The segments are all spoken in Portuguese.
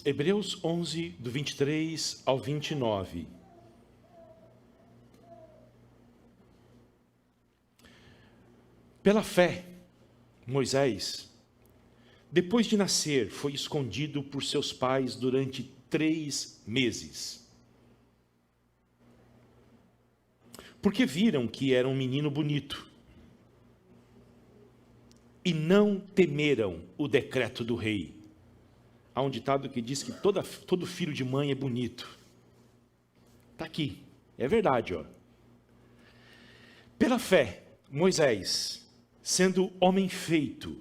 Hebreus 11, do 23 ao 29. Pela fé, Moisés, depois de nascer, foi escondido por seus pais durante 3 meses. Porque viram que era um menino bonito. E não temeram o decreto do rei. Há um ditado que diz que todo filho de mãe é bonito. Está aqui, é verdade, ó. Pela fé, Moisés, sendo homem feito,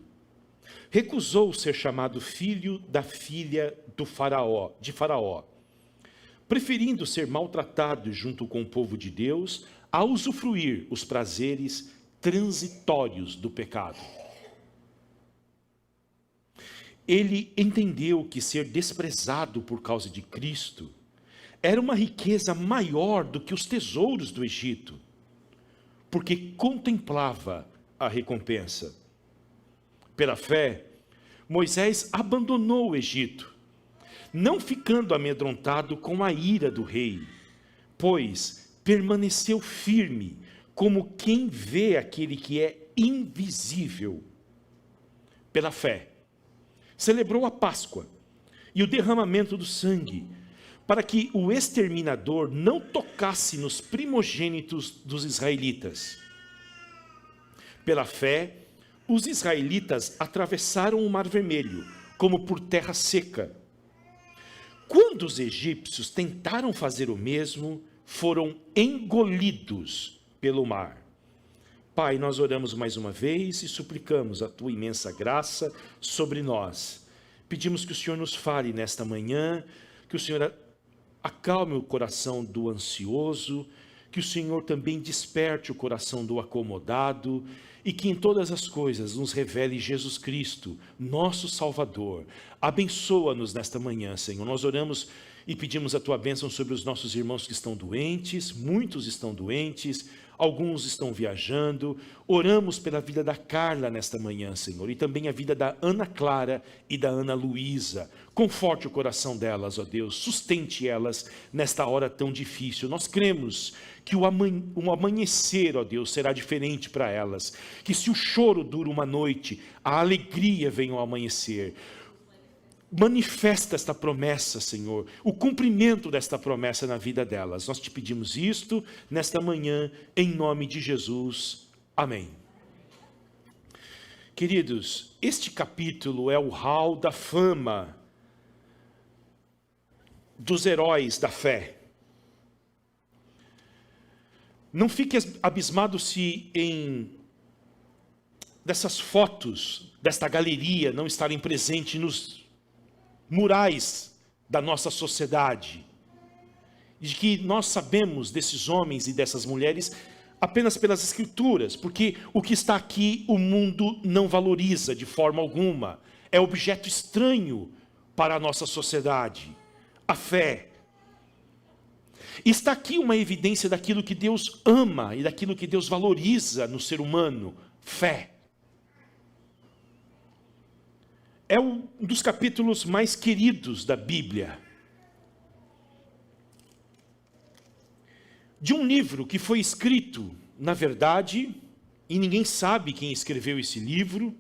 recusou ser chamado filho da filha de Faraó, preferindo ser maltratado junto com o povo de Deus, a usufruir os prazeres transitórios do pecado. Ele entendeu que ser desprezado por causa de Cristo era uma riqueza maior do que os tesouros do Egito, porque contemplava a recompensa. Pela fé, Moisés abandonou o Egito, não ficando amedrontado com a ira do rei, pois permaneceu firme, como quem vê aquele que é invisível. Pela fé, celebrou a Páscoa e o derramamento do sangue, para que o exterminador não tocasse nos primogênitos dos israelitas. Pela fé, os israelitas atravessaram o Mar Vermelho, como por terra seca. Quando os egípcios tentaram fazer o mesmo, foram engolidos pelo mar. Pai, nós oramos mais uma vez e suplicamos a tua imensa graça sobre nós. Pedimos que o Senhor nos fale nesta manhã, que o Senhor acalme o coração do ansioso, que o Senhor também desperte o coração do acomodado e que em todas as coisas nos revele Jesus Cristo, nosso Salvador. Abençoa-nos nesta manhã, Senhor. Nós oramos e pedimos a tua bênção sobre os nossos irmãos que estão doentes, muitos estão doentes, alguns estão viajando. Oramos pela vida da Carla nesta manhã, Senhor, e também a vida da Ana Clara e da Ana Luísa. Conforte o coração delas, ó Deus, sustente elas nesta hora tão difícil. Nós cremos que o amanhecer, ó Deus, será diferente para elas, que se o choro dura uma noite, a alegria vem ao amanhecer. Manifesta esta promessa, Senhor, o cumprimento desta promessa na vida delas. Nós te pedimos isto nesta manhã, em nome de Jesus. Amém. Queridos, este capítulo é o hall da fama dos heróis da fé. Não fique abismado se dessas fotos, desta galeria, não estarem presentes nos murais da nossa sociedade, de que nós sabemos desses homens e dessas mulheres apenas pelas escrituras, porque o que está aqui o mundo não valoriza de forma alguma, é objeto estranho para a nossa sociedade, a fé. Está aqui uma evidência daquilo que Deus ama e daquilo que Deus valoriza no ser humano, fé. É um dos capítulos mais queridos da Bíblia. De um livro que foi escrito, na verdade, e ninguém sabe quem escreveu esse livro.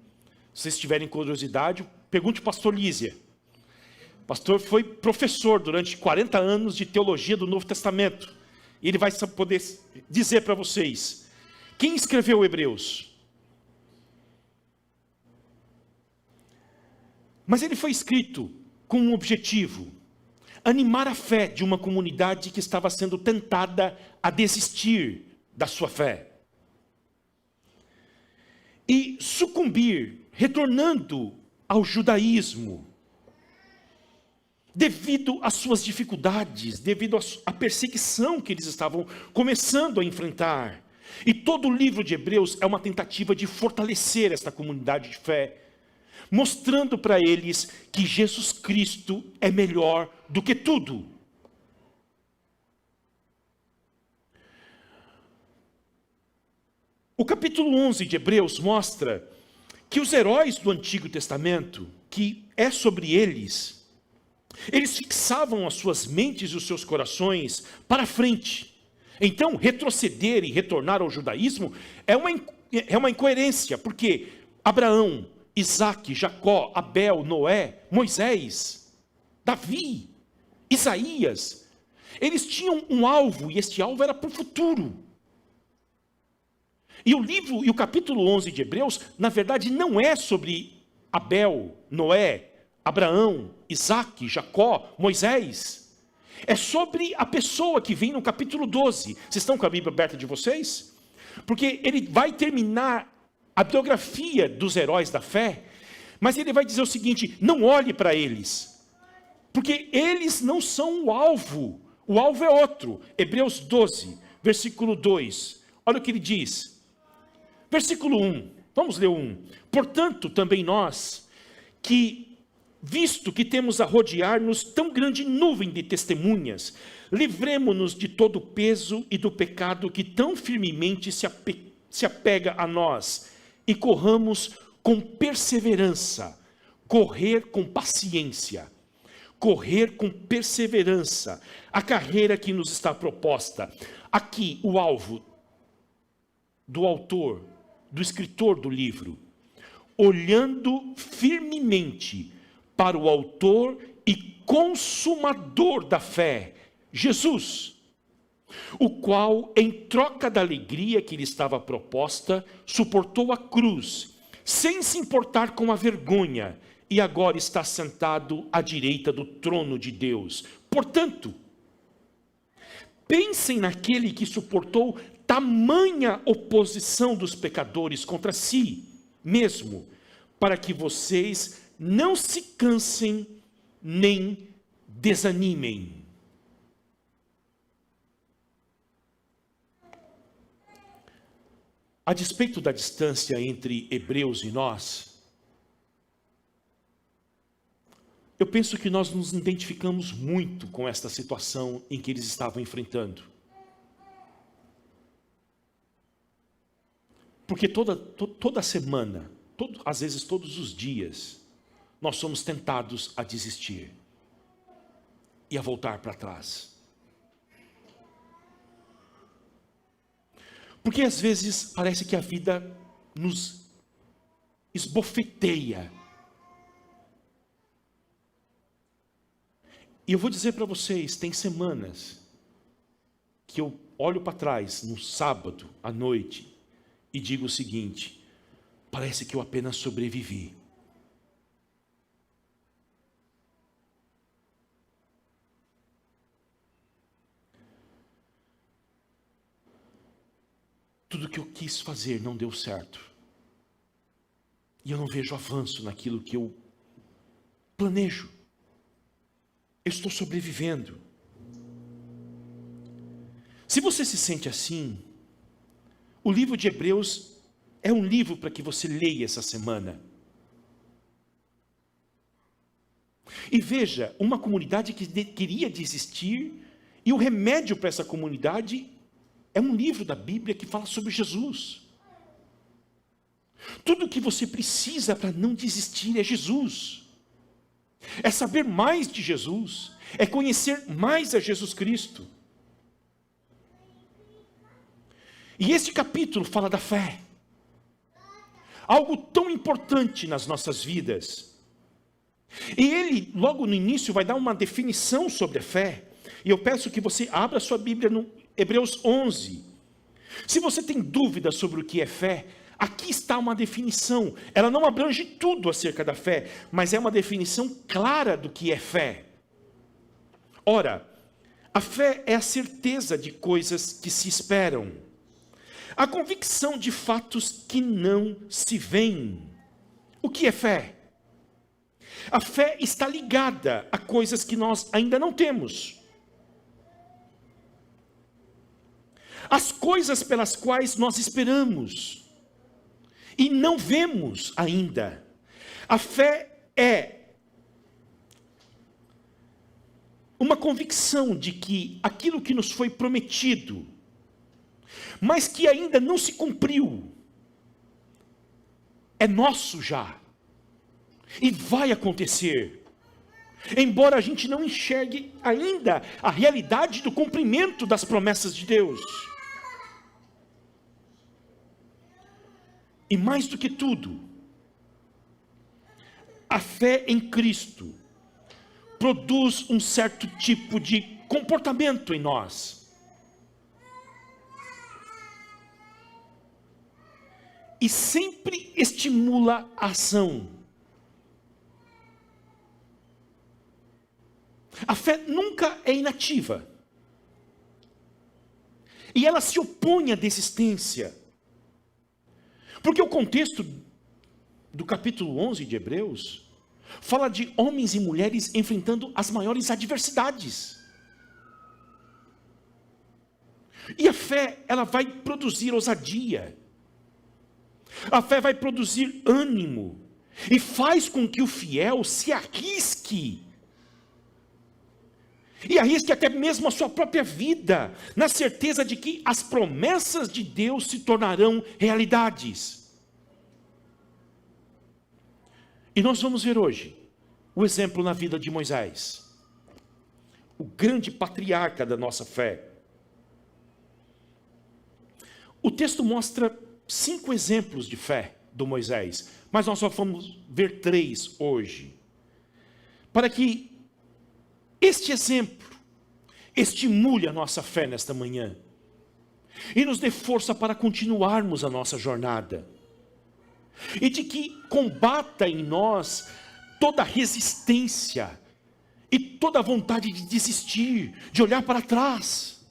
Se vocês tiverem curiosidade, pergunte ao pastor Lísia. O pastor foi professor durante 40 anos de teologia do Novo Testamento. E ele vai poder dizer para vocês, quem escreveu Hebreus? Mas ele foi escrito com um objetivo: animar a fé de uma comunidade que estava sendo tentada a desistir da sua fé. E sucumbir, retornando ao judaísmo, devido às suas dificuldades, devido à perseguição que eles estavam começando a enfrentar. E todo o livro de Hebreus é uma tentativa de fortalecer esta comunidade de fé, mostrando para eles que Jesus Cristo é melhor do que tudo. O capítulo 11 de Hebreus mostra que os heróis do Antigo Testamento, que é sobre eles, Eles fixavam as suas mentes e os seus corações para frente. Então, retroceder e retornar ao judaísmo é uma incoerência, porque Abraão, Isaque, Jacó, Abel, Noé, Moisés, Davi, Isaías, eles tinham um alvo, e este alvo era para o futuro. E o capítulo 11 de Hebreus, na verdade, não é sobre Abel, Noé, Abraão, Isaque, Jacó, Moisés. É sobre a pessoa que vem no capítulo 12. Vocês estão com a Bíblia aberta de vocês? Porque ele vai terminar a biografia dos heróis da fé, mas ele vai dizer o seguinte: não olhe para eles, porque eles não são o alvo é outro. Hebreus 12, versículo 2, olha o que ele diz. Versículo 1, vamos ler o 1. Portanto, também nós, visto que temos a rodear-nos tão grande nuvem de testemunhas, livremo-nos de todo o peso e do pecado que tão firmemente se apega a nós, e corramos com perseverança, correr com paciência, correr com perseverança, a carreira que nos está proposta. Aqui, o alvo do autor, do escritor do livro, olhando firmemente para o autor e consumador da fé, Jesus, o qual, em troca da alegria que lhe estava proposta, suportou a cruz, sem se importar com a vergonha, e agora está sentado à direita do trono de Deus. Portanto, pensem naquele que suportou tamanha oposição dos pecadores contra si mesmo, para que vocês não se cansem nem desanimem. A despeito da distância entre Hebreus e nós, eu penso que nós nos identificamos muito com esta situação em que eles estavam enfrentando. Porque toda semana, às vezes todos os dias, nós somos tentados a desistir e a voltar para trás. Porque às vezes parece que a vida nos esbofeteia. E eu vou dizer para vocês, tem semanas que eu olho para trás, no sábado, à noite, e digo o seguinte: parece que eu apenas sobrevivi. Tudo que eu quis fazer não deu certo. E eu não vejo avanço naquilo que eu planejo. Eu estou sobrevivendo. Se você se sente assim, o livro de Hebreus é um livro para que você leia essa semana. E veja, uma comunidade que queria desistir, e o remédio para essa comunidade é um livro da Bíblia que fala sobre Jesus. Tudo o que você precisa para não desistir é Jesus. É saber mais de Jesus, é conhecer mais a Jesus Cristo. E este capítulo fala da fé. Algo tão importante nas nossas vidas. E ele, logo no início, vai dar uma definição sobre a fé. E eu peço que você abra sua Bíblia no Hebreus 11. Se você tem dúvidas sobre o que é fé, aqui está uma definição. Ela não abrange tudo acerca da fé, mas é uma definição clara do que é fé. Ora, a fé é a certeza de coisas que se esperam, a convicção de fatos que não se veem. O que é fé? A fé está ligada a coisas que nós ainda não temos. As coisas pelas quais nós esperamos e não vemos ainda. A fé é uma convicção de que aquilo que nos foi prometido, mas que ainda não se cumpriu, é nosso já, e vai acontecer. embora a gente não enxergue ainda a realidade do cumprimento das promessas de Deus. E mais do que tudo, a fé em Cristo produz um certo tipo de comportamento em nós. E sempre estimula a ação. A fé nunca é inativa. E ela se opõe à desistência. Porque o contexto do capítulo 11 de Hebreus fala de homens e mulheres enfrentando as maiores adversidades. E a fé, ela vai produzir ousadia. A fé vai produzir ânimo. E faz com que o fiel se arrisque. E arrisque até mesmo a sua própria vida, na certeza de que as promessas de Deus se tornarão realidades. E nós vamos ver hoje o exemplo na vida de Moisés, o grande patriarca da nossa fé. O texto mostra 5 exemplos de fé do Moisés, mas nós só vamos ver 3 hoje, para que este exemplo estimule a nossa fé nesta manhã e nos dê força para continuarmos a nossa jornada. E de que combata em nós toda resistência e toda vontade de desistir, de olhar para trás.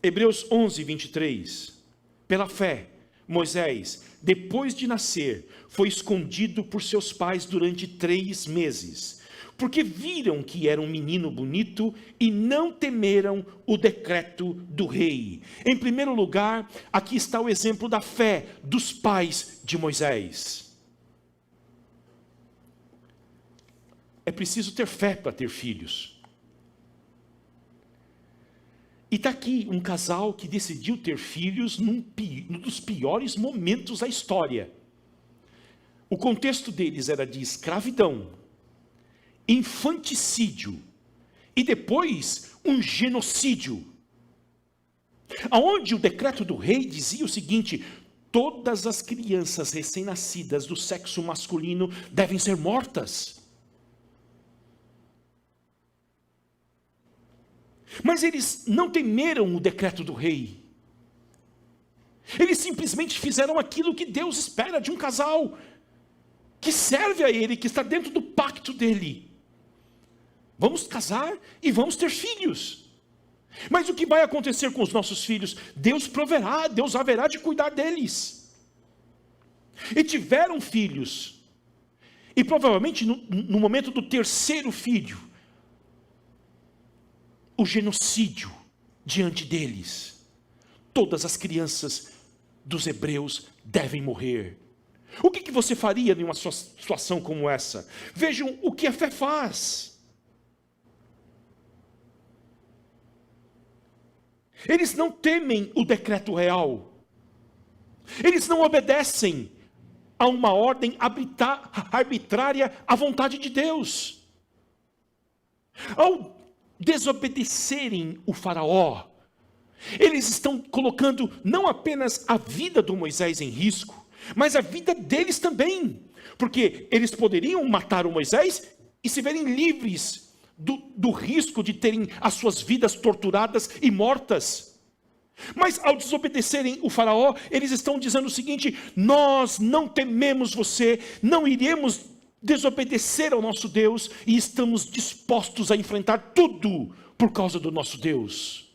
Hebreus 11, 23. Pela fé, Moisés, depois de nascer, foi escondido por seus pais durante 3 meses, porque viram que era um menino bonito e não temeram o decreto do rei. Em primeiro lugar, aqui está o exemplo da fé dos pais de Moisés. É preciso ter fé para ter filhos. E está aqui um casal que decidiu ter filhos num dos piores momentos da história. O contexto deles era de escravidão, infanticídio e depois um genocídio. Aonde o decreto do rei dizia o seguinte: todas as crianças recém-nascidas do sexo masculino devem ser mortas. Mas eles não temeram o decreto do rei. Eles simplesmente fizeram aquilo que Deus espera de um casal que serve a Ele, que está dentro do pacto dele. Vamos casar e vamos ter filhos. Mas o que vai acontecer com os nossos filhos? Deus proverá, Deus haverá de cuidar deles. E tiveram filhos. E provavelmente no momento do 3º filho, o genocídio diante deles. Todas as crianças dos hebreus devem morrer. O que você faria em uma situação como essa? Vejam o que a fé faz. Eles não temem o decreto real. Eles não obedecem a uma ordem arbitrária à vontade de Deus. Ao desobedecerem o faraó, eles estão colocando não apenas a vida do Moisés em risco, mas a vida deles também, porque eles poderiam matar o Moisés e se verem livres do risco de terem as suas vidas torturadas e mortas. Mas ao desobedecerem o faraó, eles estão dizendo o seguinte: nós não tememos você, não iremos desobedecer ao nosso Deus e estamos dispostos a enfrentar tudo por causa do nosso Deus.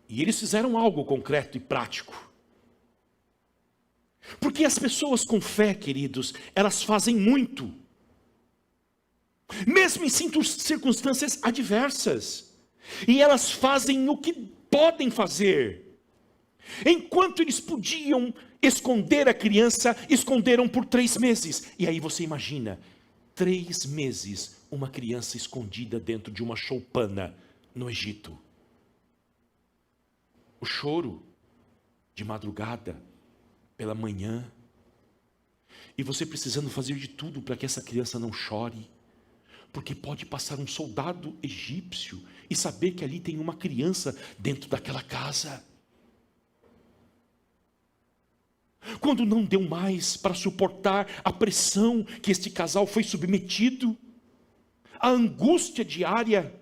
E eles fizeram algo concreto e prático. Porque as pessoas com fé, queridos, elas fazem muito. Mesmo em circunstâncias adversas. E elas fazem o que podem fazer. Enquanto eles podiam esconder a criança, esconderam por 3 meses. E aí você imagina, 3 meses, uma criança escondida dentro de uma choupana no Egito. o choro de madrugada, pela manhã, e você precisando fazer de tudo para que essa criança não chore, porque pode passar um soldado egípcio e saber que ali tem uma criança dentro daquela casa. Quando não deu mais para suportar a pressão que este casal foi submetido, a angústia diária,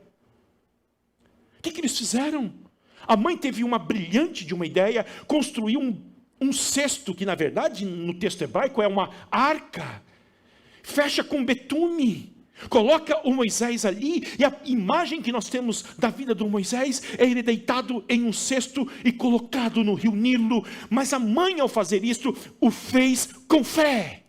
o que eles fizeram? A mãe teve uma brilhante de uma ideia, construiu um cesto, que na verdade no texto hebraico é uma arca, fecha com betume, coloca o Moisés ali, e a imagem que nós temos da vida do Moisés é ele deitado em um cesto e colocado no rio Nilo. Mas a mãe, ao fazer isto, o fez com fé,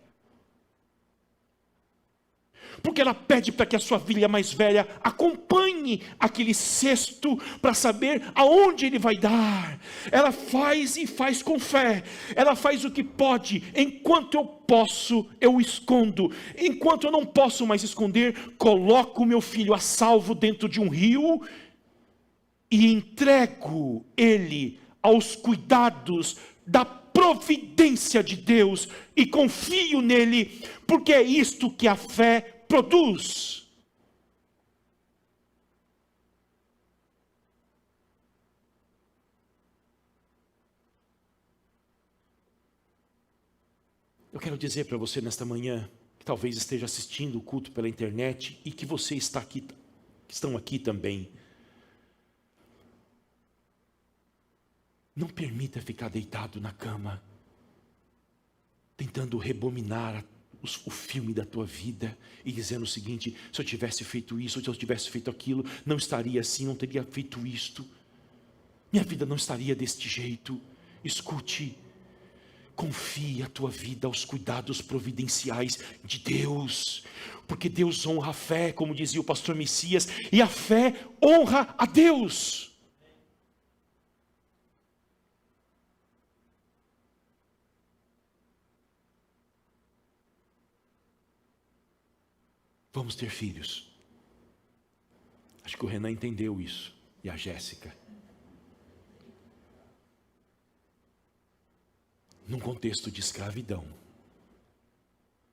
porque ela pede para que a sua filha mais velha acompanhe aquele cesto para saber aonde ele vai dar. Ela faz e faz com fé. Ela faz o que pode. Enquanto eu posso, eu escondo. Enquanto eu não posso mais esconder, coloco o meu filho a salvo dentro de um rio e entrego ele aos cuidados da providência de Deus e confio nele, porque é isto que a fé produz. Eu quero dizer para você nesta manhã, que talvez esteja assistindo o culto pela internet e que você está aqui, que estão aqui também. Não permita ficar deitado na cama, tentando rebobinar o filme da tua vida e dizendo o seguinte: se eu tivesse feito isso, se eu tivesse feito aquilo, não estaria assim, não teria feito isto, minha vida não estaria deste jeito. Escute, confie a tua vida aos cuidados providenciais de Deus, porque Deus honra a fé, como dizia o pastor Messias, e a fé honra a Deus. Vamos ter filhos. Acho que o Renan entendeu isso, e a Jéssica. Num contexto de escravidão,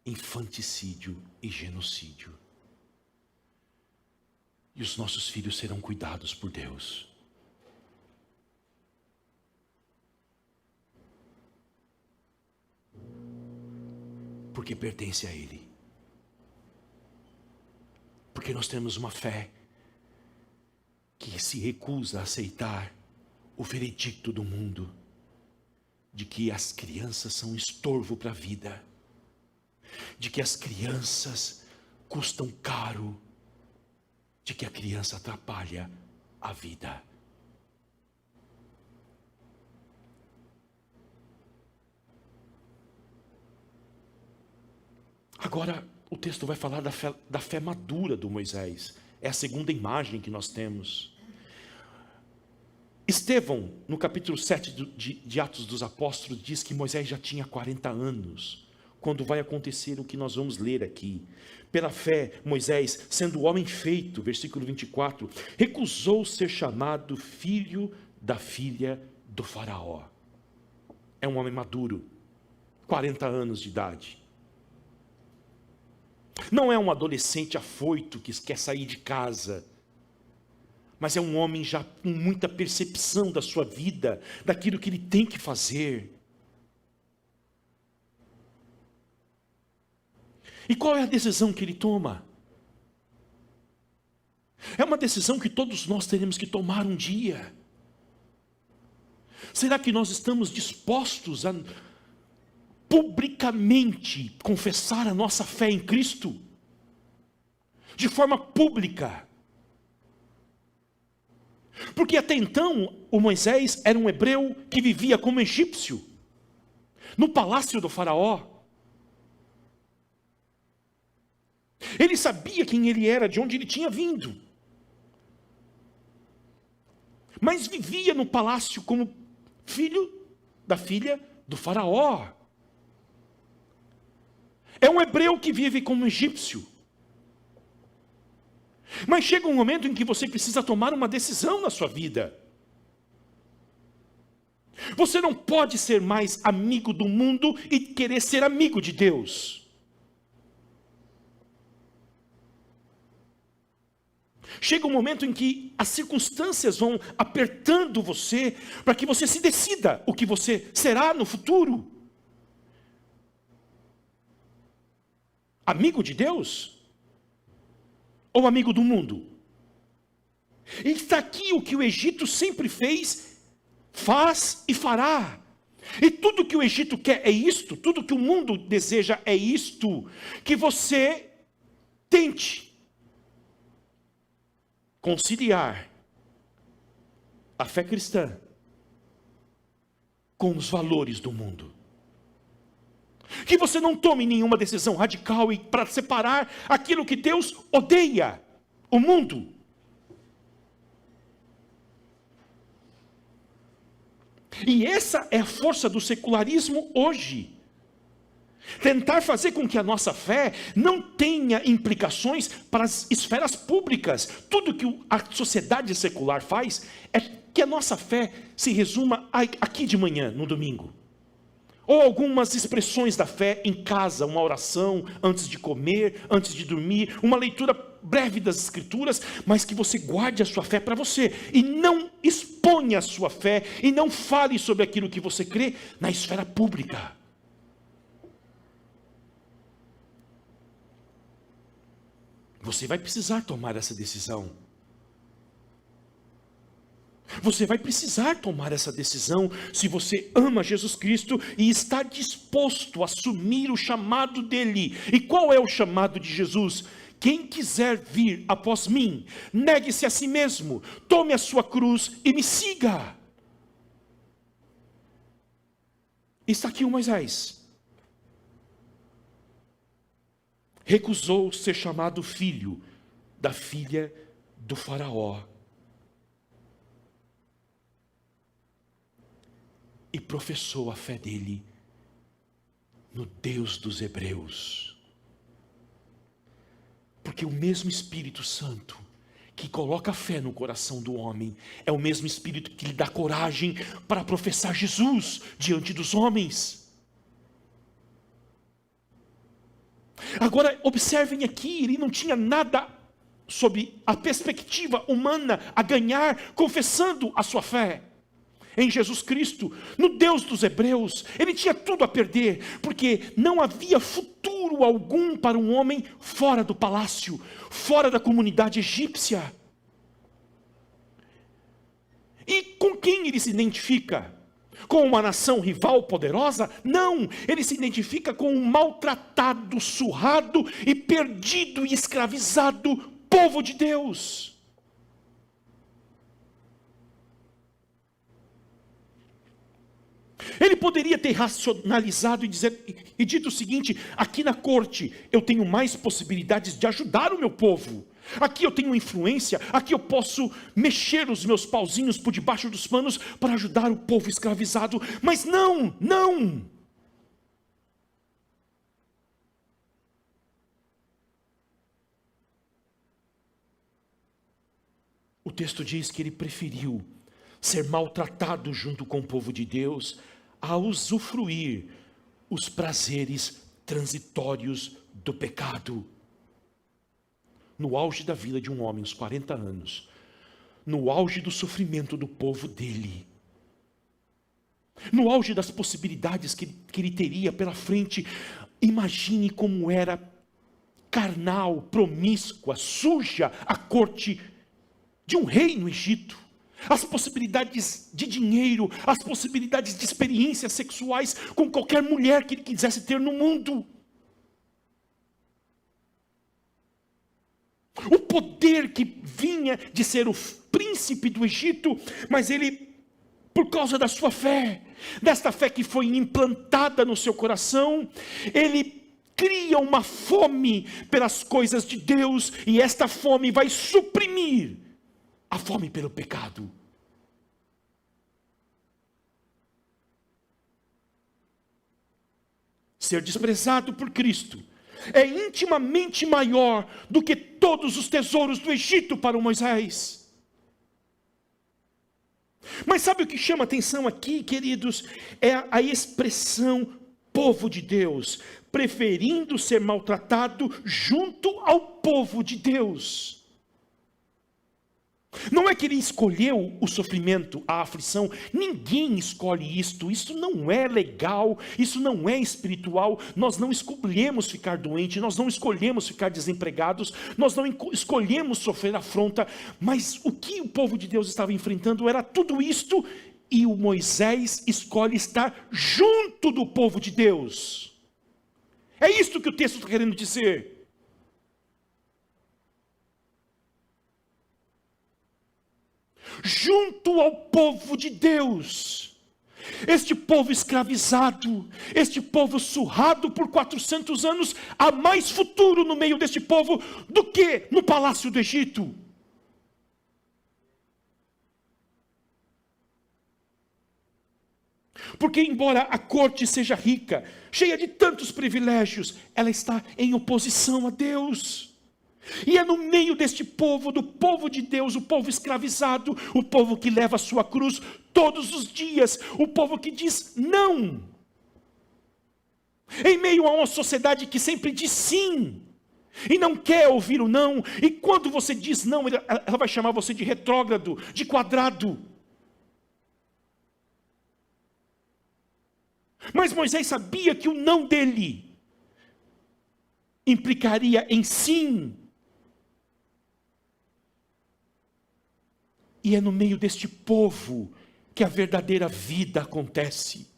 infanticídio e genocídio. E os nossos filhos serão cuidados por Deus. Porque pertence a Ele. Porque nós temos uma fé que se recusa a aceitar o veredicto do mundo, de que as crianças são um estorvo para a vida, de que as crianças custam caro, de que a criança atrapalha a vida. Agora, o texto vai falar da fé madura do Moisés. É a segunda imagem que nós temos. Estevão, no capítulo 7 de Atos dos Apóstolos, diz que Moisés já tinha 40 anos, quando vai acontecer o que nós vamos ler aqui. Pela fé, Moisés, sendo homem feito, versículo 24, recusou ser chamado filho da filha do faraó. É um homem maduro, 40 anos de idade. Não é um adolescente afoito que quer sair de casa, mas é um homem já com muita percepção da sua vida, daquilo que ele tem que fazer. E qual é a decisão que ele toma? É uma decisão que todos nós teremos que tomar um dia. Será que nós estamos dispostos a publicamente confessar a nossa fé em Cristo? De forma pública. Porque até então, o Moisés era um hebreu que vivia como egípcio, no palácio do faraó. Ele sabia quem ele era, de onde ele tinha vindo. Mas vivia no palácio como filho da filha do faraó. É um hebreu que vive como egípcio. Mas chega um momento em que você precisa tomar uma decisão na sua vida. Você não pode ser mais amigo do mundo e querer ser amigo de Deus. Chega um momento em que as circunstâncias vão apertando você para que você se decida o que você será no futuro. Amigo de Deus? Ou amigo do mundo? E está aqui o que o Egito sempre fez, faz e fará. E tudo que o Egito quer é isto, tudo que o mundo deseja é isto, que você tente conciliar a fé cristã com os valores do mundo. Que você não tome nenhuma decisão radical para separar aquilo que Deus odeia, o mundo. E essa é a força do secularismo hoje. Tentar fazer com que a nossa fé não tenha implicações para as esferas públicas. Tudo que a sociedade secular faz é que a nossa fé se resuma aqui de manhã, no domingo. Ou algumas expressões da fé em casa, uma oração antes de comer, antes de dormir, uma leitura breve das Escrituras, mas que você guarde a sua fé para você, e não exponha a sua fé, e não fale sobre aquilo que você crê na esfera pública. Você vai precisar tomar essa decisão. Você vai precisar tomar essa decisão se você ama Jesus Cristo e está disposto a assumir o chamado dele. E qual é o chamado de Jesus? Quem quiser vir após mim, negue-se a si mesmo, tome a sua cruz e me siga. Está aqui o Moisés. Recusou ser chamado filho da filha do faraó. E professou a fé dele no Deus dos Hebreus. Porque o mesmo Espírito Santo que coloca fé no coração do homem é o mesmo Espírito que lhe dá coragem para professar Jesus diante dos homens. Agora observem aqui, ele não tinha nada sob a perspectiva humana a ganhar confessando a sua fé em Jesus Cristo, no Deus dos Hebreus. Ele tinha tudo a perder, porque não havia futuro algum para um homem fora do palácio, fora da comunidade egípcia. E com quem ele se identifica? Com uma nação rival poderosa? Não, ele se identifica com um maltratado, surrado e perdido e escravizado povo de Deus. Ele poderia ter racionalizado e dito o seguinte: aqui na corte eu tenho mais possibilidades de ajudar o meu povo. Aqui eu tenho influência, aqui eu posso mexer os meus pauzinhos por debaixo dos panos para ajudar o povo escravizado. Mas não, não. O texto diz que ele preferiu ser maltratado junto com o povo de Deus a usufruir os prazeres transitórios do pecado. No auge da vida de um homem, uns 40 anos, no auge do sofrimento do povo dele, no auge das possibilidades que ele teria pela frente, imagine como era carnal, promíscua, suja a corte de um rei no Egito. As possibilidades de dinheiro, as possibilidades de experiências sexuais com qualquer mulher que ele quisesse ter no mundo. O poder que vinha de ser o príncipe do Egito, mas ele, por causa da sua fé, desta fé que foi implantada no seu coração, ele cria uma fome pelas coisas de Deus, e esta fome vai suprimir a fome pelo pecado. Ser desprezado por Cristo é intimamente maior do que todos os tesouros do Egito para o Moisés. Mas sabe o que chama atenção aqui, queridos? É a expressão povo de Deus, preferindo ser maltratado junto ao povo de Deus. Não é que ele escolheu o sofrimento, a aflição. Ninguém escolhe isto. Isso não é legal, isso não é espiritual. Nós não escolhemos ficar doentes, nós não escolhemos ficar desempregados, nós não escolhemos sofrer afronta. Mas o que o povo de Deus estava enfrentando era tudo isto, e o Moisés escolhe estar junto do povo de Deus. É isto que o texto está querendo dizer. Junto ao povo de Deus, este povo escravizado, este povo surrado por 400 anos, há mais futuro no meio deste povo do que no palácio do Egito. Porque embora a corte seja rica, cheia de tantos privilégios, ela está em oposição a Deus. E é no meio deste povo, do povo de Deus, o povo escravizado, o povo que leva a sua cruz todos os dias, o povo que diz não. Em meio a uma sociedade que sempre diz sim, e não quer ouvir o não, e quando você diz não, ela vai chamar você de retrógrado, de quadrado. Mas Moisés sabia que o não dele implicaria em sim. E é no meio deste povo que a verdadeira vida acontece.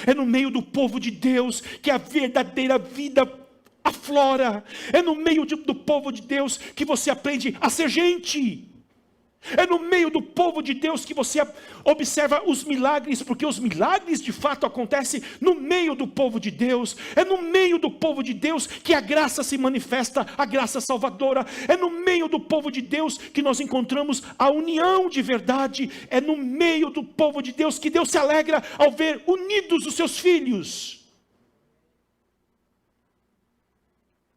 É no meio do povo de Deus que a verdadeira vida aflora. É no meio do povo de Deus que você aprende a ser gente. É no meio do povo de Deus que você observa os milagres, porque os milagres de fato acontecem no meio do povo de Deus. É no meio do povo de Deus que a graça se manifesta, a graça salvadora. É no meio do povo de Deus que nós encontramos a união de verdade. É no meio do povo de Deus que Deus se alegra ao ver unidos os seus filhos.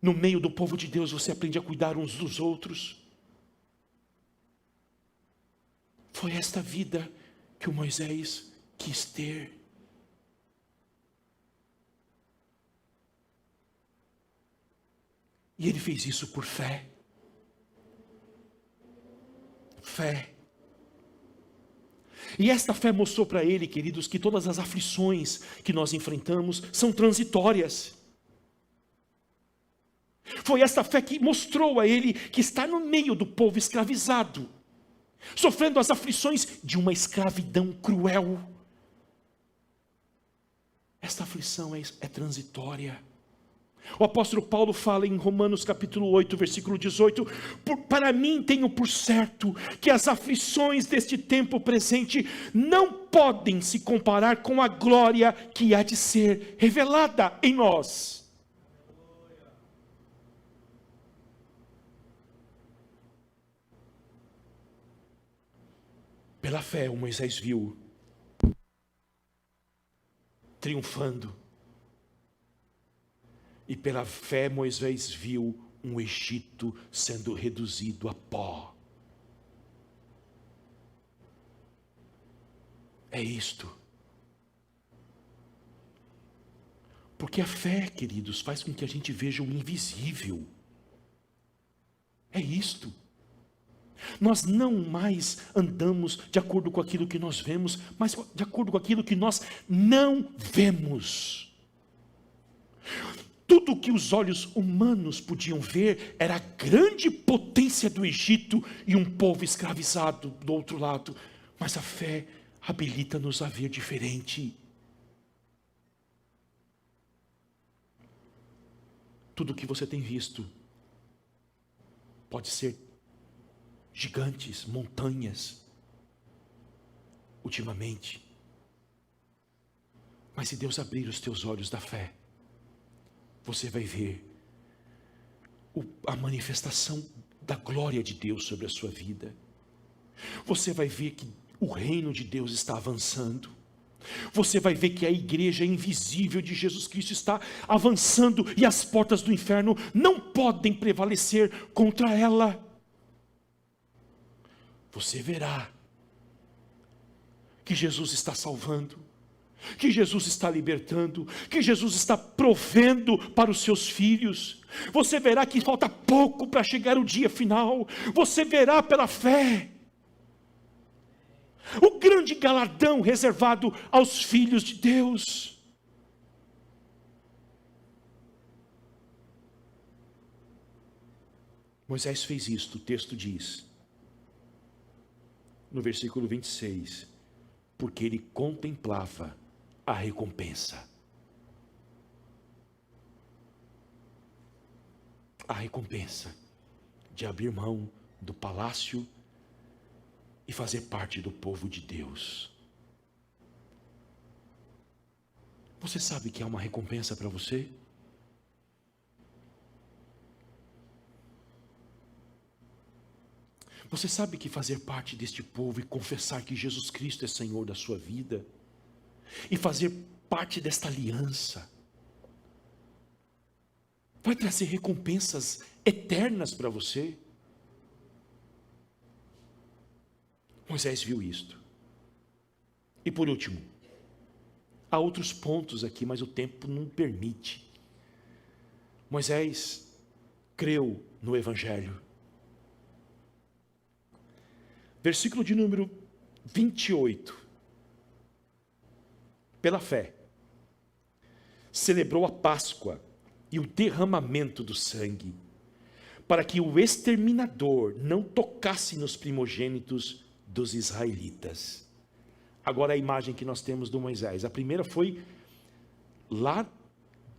No meio do povo de Deus você aprende a cuidar uns dos outros. Foi esta vida que o Moisés quis ter. E ele fez isso por fé. Fé. E esta fé mostrou para ele, queridos, que todas as aflições que nós enfrentamos são transitórias. Foi esta fé que mostrou a ele que está no meio do povo escravizado, sofrendo as aflições de uma escravidão cruel. Esta aflição é transitória. O apóstolo Paulo fala em Romanos capítulo 8, versículo 18, para mim tenho por certo que as aflições deste tempo presente não podem se comparar com a glória que há de ser revelada em nós. Pela fé, o Moisés viu triunfando. E pela fé, Moisés viu um Egito sendo reduzido a pó. É isto. Porque a fé, queridos, faz com que a gente veja o invisível. É isto. Nós não mais andamos de acordo com aquilo que nós vemos, mas de acordo com aquilo que nós não vemos. Tudo que os olhos humanos podiam ver era a grande potência do Egito e um povo escravizado do outro lado. Mas a fé habilita-nos a ver diferente. Tudo que você tem visto pode ser gigantes, montanhas, ultimamente. Mas se Deus abrir os teus olhos da fé, você vai ver a manifestação da glória de Deus sobre a sua vida. Você vai ver que o reino de Deus está avançando. Você vai ver que a igreja invisível de Jesus Cristo está avançando e as portas do inferno não podem prevalecer contra ela. Você verá que Jesus está salvando, que Jesus está libertando, que Jesus está provendo para os seus filhos. Você verá que falta pouco para chegar o dia final. Você verá pela fé o grande galardão reservado aos filhos de Deus. Moisés fez isto, o texto diz, no versículo 26, porque ele contemplava a recompensa. A recompensa de abrir mão do palácio e fazer parte do povo de Deus. Você sabe que há uma recompensa para você? Você sabe que fazer parte deste povo e confessar que Jesus Cristo é Senhor da sua vida, e fazer parte desta aliança, vai trazer recompensas eternas para você? Moisés viu isto. E por último, há outros pontos aqui, mas o tempo não permite. Moisés creu no Evangelho. Versículo de número 28. Pela fé, celebrou a Páscoa e o derramamento do sangue, para que o exterminador não tocasse nos primogênitos dos israelitas. Agora a imagem que nós temos do Moisés. A primeira foi lá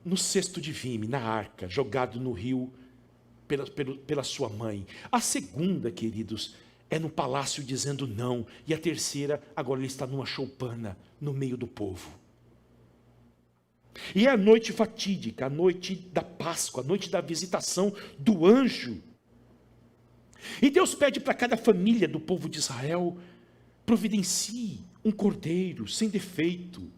no cesto de vime, na arca, jogado no rio pela sua mãe. A segunda, queridos, é no palácio dizendo não. E a terceira, agora ele está numa choupana, no meio do povo. E é a noite fatídica, a noite da Páscoa, a noite da visitação do anjo. E Deus pede para cada família do povo de Israel, providencie um cordeiro sem defeito.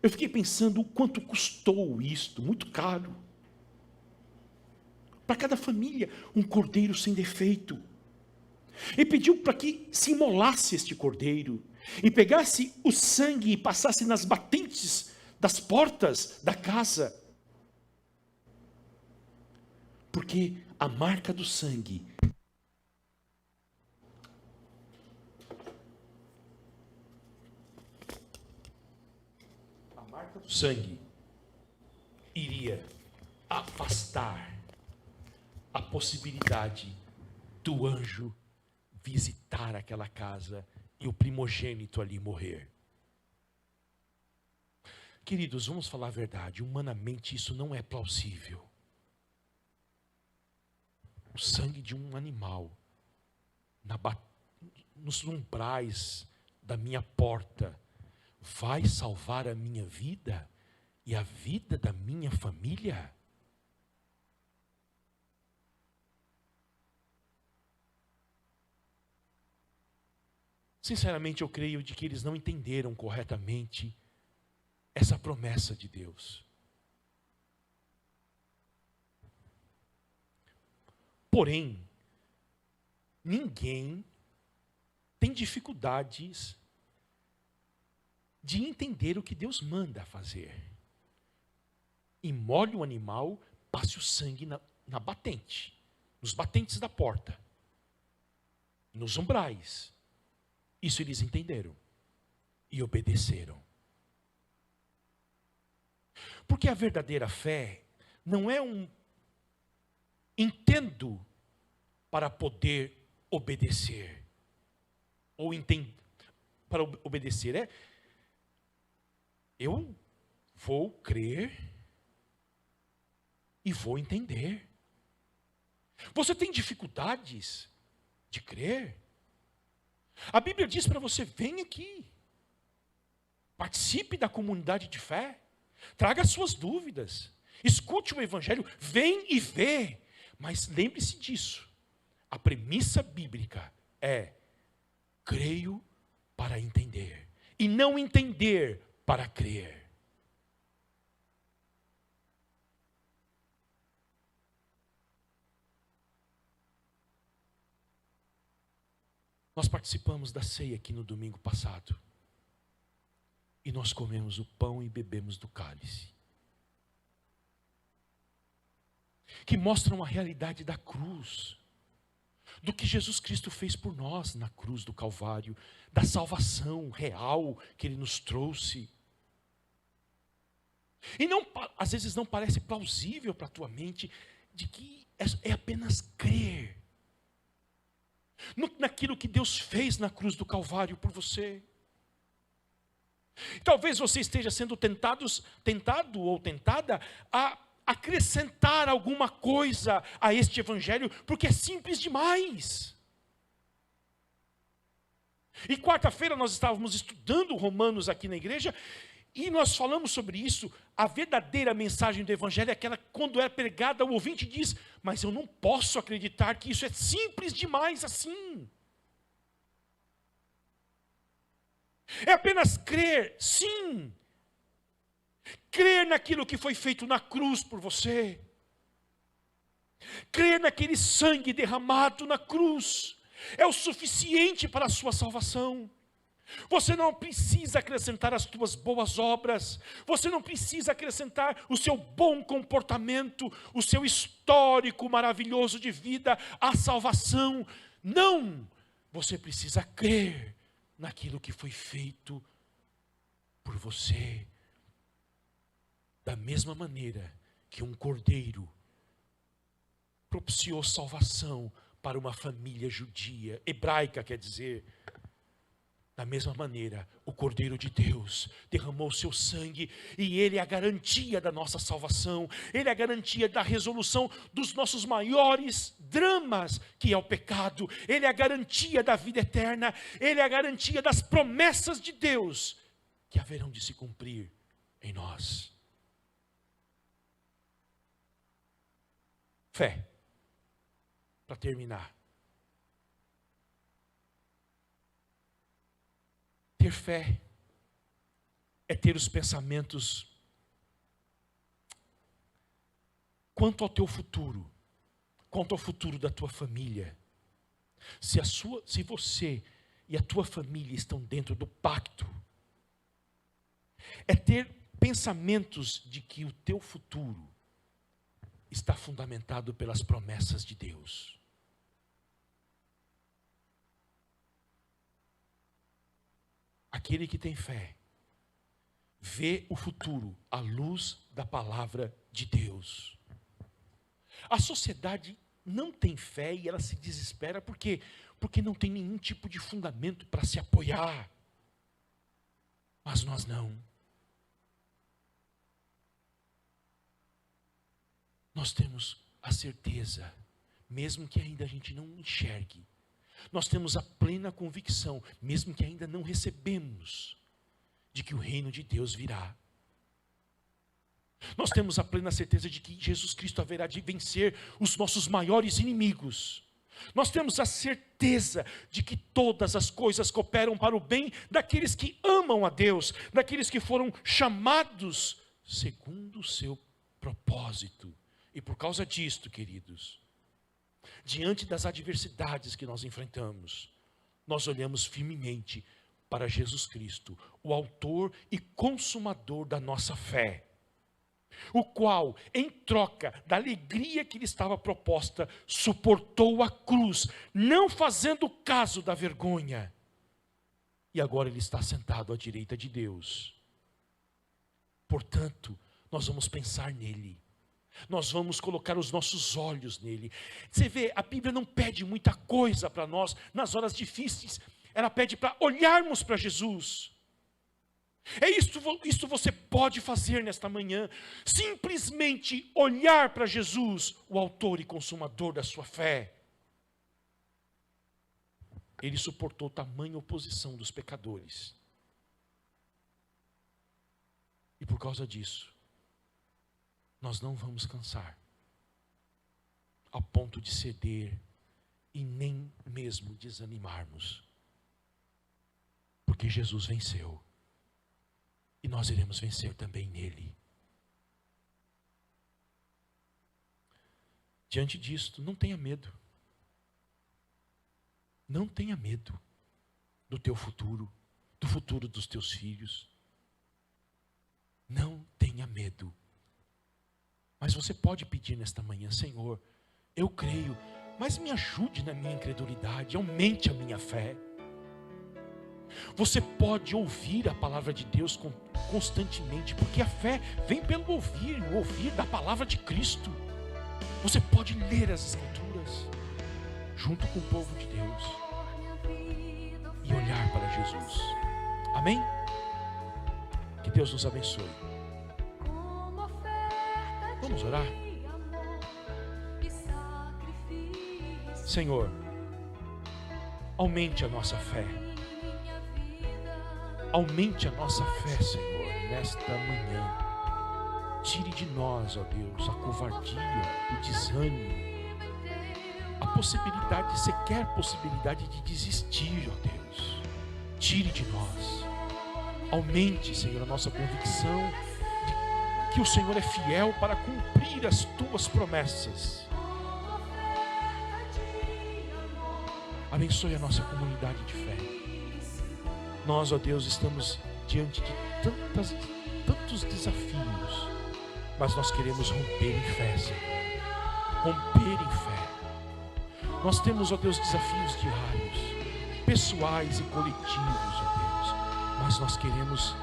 Eu fiquei pensando o quanto custou isto, muito caro. Para cada família, um cordeiro sem defeito. E pediu para que se imolasse este cordeiro, e pegasse o sangue e passasse nas batentes das portas da casa. Porque a marca do sangue iria afastar a possibilidade do anjo visitar aquela casa e o primogênito ali morrer. Queridos, vamos falar a verdade, humanamente isso não é plausível. O sangue de um animal nos umbrais da minha porta vai salvar a minha vida e a vida da minha família? Sinceramente, eu creio de que eles não entenderam corretamente essa promessa de Deus. Porém, ninguém tem dificuldades de entender o que Deus manda fazer. Imole o animal, passe o sangue na batente, nos batentes da porta, nos umbrais. Isso eles entenderam e obedeceram. Porque a verdadeira fé não é entendo para poder obedecer, ou para obedecer eu vou crer e vou entender. Você tem dificuldades de crer? A Bíblia diz para você: vem aqui, participe da comunidade de fé, traga as suas dúvidas, escute o Evangelho, vem e vê. Mas lembre-se disso, a premissa bíblica é: creio para entender, e não entender para crer. Nós participamos da ceia aqui no domingo passado. e nós comemos o pão e bebemos do cálice, que mostram a realidade da cruz, do que Jesus Cristo fez por nós na cruz do Calvário, da salvação real que Ele nos trouxe. E não, às vezes não parece plausível para a tua mente, de que é apenas crer naquilo que Deus fez na cruz do Calvário por você. Talvez você esteja sendo tentado ou tentada a acrescentar alguma coisa a este evangelho, porque é simples demais. E quarta-feira nós estávamos estudando Romanos aqui na igreja, e nós falamos sobre isso. A verdadeira mensagem do evangelho é aquela quando é pregada, o ouvinte diz: mas eu não posso acreditar que isso é simples demais assim. É apenas crer, sim. Crer naquilo que foi feito na cruz por você. Crer naquele sangue derramado na cruz. É o suficiente para a sua salvação. Você não precisa acrescentar as tuas boas obras. Você não precisa acrescentar o seu bom comportamento, o seu histórico maravilhoso de vida, a salvação. Não! Você precisa crer naquilo que foi feito por você. Da mesma maneira que um cordeiro propiciou salvação para uma família judia, hebraica quer dizer, da mesma maneira, o Cordeiro de Deus derramou seu sangue, e Ele é a garantia da nossa salvação, Ele é a garantia da resolução dos nossos maiores dramas, que é o pecado, Ele é a garantia da vida eterna, Ele é a garantia das promessas de Deus, que haverão de se cumprir em nós. Fé, para terminar. Ter fé é ter os pensamentos quanto ao teu futuro, quanto ao futuro da tua família. Se você e a tua família estão dentro do pacto, é ter pensamentos de que o teu futuro está fundamentado pelas promessas de Deus. Aquele que tem fé, vê o futuro à luz da palavra de Deus. A sociedade não tem fé e ela se desespera porque não tem nenhum tipo de fundamento para se apoiar. Mas nós não. Nós temos a certeza, mesmo que ainda a gente não enxergue, nós temos a plena convicção, mesmo que ainda não recebemos, de que o reino de Deus virá. Nós temos a plena certeza de que Jesus Cristo haverá de vencer os nossos maiores inimigos. Nós temos a certeza de que todas as coisas cooperam para o bem daqueles que amam a Deus, daqueles que foram chamados segundo o seu propósito. E por causa disto, queridos, diante das adversidades que nós enfrentamos, nós olhamos firmemente para Jesus Cristo, o autor e consumador da nossa fé, o qual, em troca da alegria que lhe estava proposta, suportou a cruz, não fazendo caso da vergonha, e agora ele está sentado à direita de Deus. Portanto, nós vamos pensar nele. Nós vamos colocar os nossos olhos nele. Você vê, a Bíblia não pede muita coisa para nós nas horas difíceis. Ela pede para olharmos para Jesus. Isto você pode fazer nesta manhã. Simplesmente olhar para Jesus, o autor e consumador da sua fé. Ele suportou tamanha oposição dos pecadores. E por causa disso, nós não vamos cansar a ponto de ceder e nem mesmo desanimarmos, porque Jesus venceu e nós iremos vencer também nele. Diante disto, não tenha medo. Não tenha medo do teu futuro, do futuro dos teus filhos. Não tenha medo. Mas você pode pedir nesta manhã: Senhor, eu creio, mas me ajude na minha incredulidade, aumente a minha fé. Você pode ouvir a palavra de Deus constantemente, porque a fé vem pelo ouvir, o ouvir da palavra de Cristo. Você pode ler as Escrituras junto com o povo de Deus e olhar para Jesus. Amém? Que Deus nos abençoe. Vamos orar? Senhor, aumente a nossa fé. Aumente a nossa fé, Senhor, nesta manhã. Tire de nós, ó Deus, a covardia, o desânimo, a possibilidade, sequer possibilidade de desistir, ó Deus. Tire de nós. Aumente, Senhor, a nossa convicção de que o Senhor é fiel para cumprir as tuas promessas. Abençoe a nossa comunidade de fé. Nós, ó Deus, estamos diante de tantos desafios, mas nós queremos romper em fé, Senhor. Romper em fé. Nós temos, ó Deus, desafios diários, pessoais e coletivos, ó Deus, mas nós queremos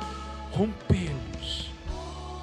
rompê-los